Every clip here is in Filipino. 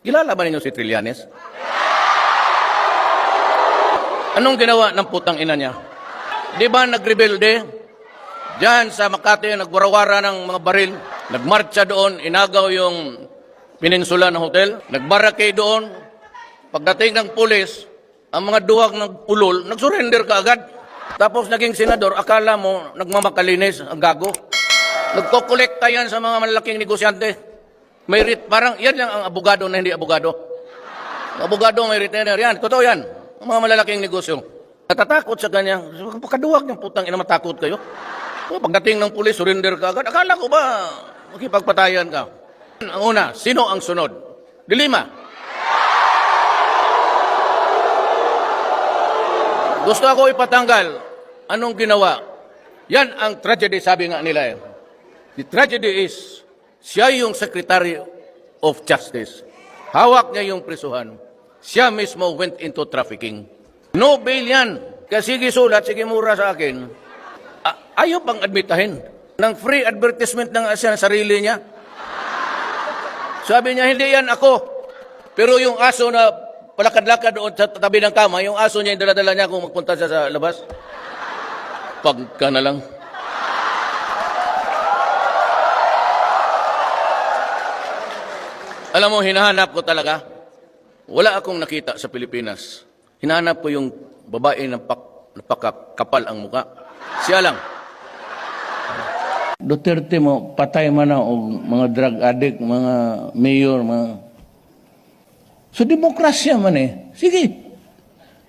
Kilala ba ninyo si Trillanes? Anong ginawa ng putang ina niya? Di ba nagrebelde? Diyan sa Makati, nagwarawara ng mga baril. Nagmarcha doon, inagaw yung peninsula ng hotel. Nagbarake doon. Pagdating ng pulis, ang mga duwag ng ulol, nagsurrender ka agad. Tapos naging senador, akala mo nagmamakalinis, ang gago. Nagkokolekta yan sa mga malalaking negosyante. May parang yan lang ang abogado na hindi abogado. Abogado may retainer yan. Totoo yan. Ang mga malalaking negosyo. Natatakot sa kanya. Pagkaduwag niyang putang ina, matakot kayo. Pagdating ng pulis, surrender ka agad. Akala ko ba makipagpatayan ka? Ang una, sino ang sunod? Dilima. Gusto ako ipatanggal. Anong ginawa? Yan ang tragedy, sabi nga nila. The tragedy is, siya yung Secretary of Justice. Hawak niya yung prisuhan. Siya mismo went into trafficking. No bail yan. Kasi sige sulat, sige mura sa akin. Ayaw pang admitahin. Ng free advertisement ng siya sarili niya. Sabi niya, hindi yan ako. Pero yung aso na palakad-lakad doon sa tabi ng kama, yung aso niya, yung daladala niya kung magpunta siya sa labas. Pagka na lang. Alam mo, hinahanap ko talaga. Wala akong nakita sa Pilipinas. Hinahanap ko yung babae na napakakapal ang muka. Siya lang. Duterte mo, patay man na o mga drug addict, mga mayor, mga... So, demokrasya man eh. Sige,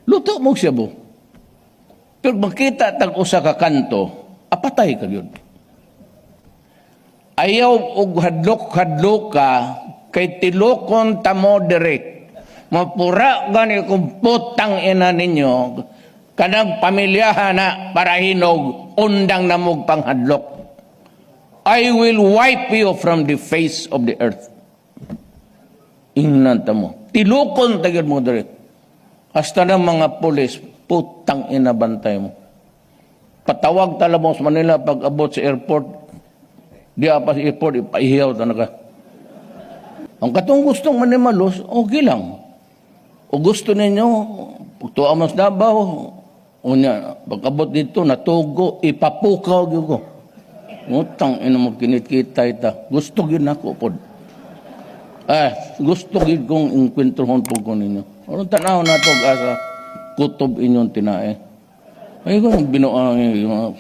luto mo siya bo. Pero makita tag usa ka kanto, apatay ka yun. Ayaw og hadlok-hadlok ka, kay tilokon tamo direct. Mapura gani kung putang ina ninyo, kanang pamilyahan na para hinog, undang namog panghadlok. I will wipe you from the face of the earth. Ingnan mo. Tilukon tagid mo direct. Hasta ng mga pulis, putang ina bantay mo. Patawag talabong sa Manila pag abot sa airport. Di apa sa airport, ipaihiyaw talaga. Ang katong gustong manimalos, okay lang. O gusto ninyo, pagtuwa mo sa Davao, pag abot dito, natugo, ipapukaw yun ko. Utang ina mo kinit-kita ita. Gusto yun ako po. Gusto yun kong inkwentrohon po ko ninyo. Anong tanaw na ito asa kutob inyong tinae. Ay kung binuang yung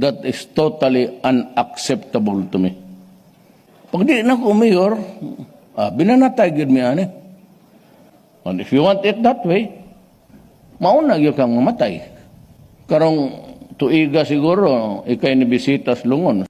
that is totally unacceptable to me. Pag di na ko mayor, binanatay yun mi ane. And if you want it that way, mauna yun kang mamatay. Karong tuiga siguro, ikay ni bisitas lungon.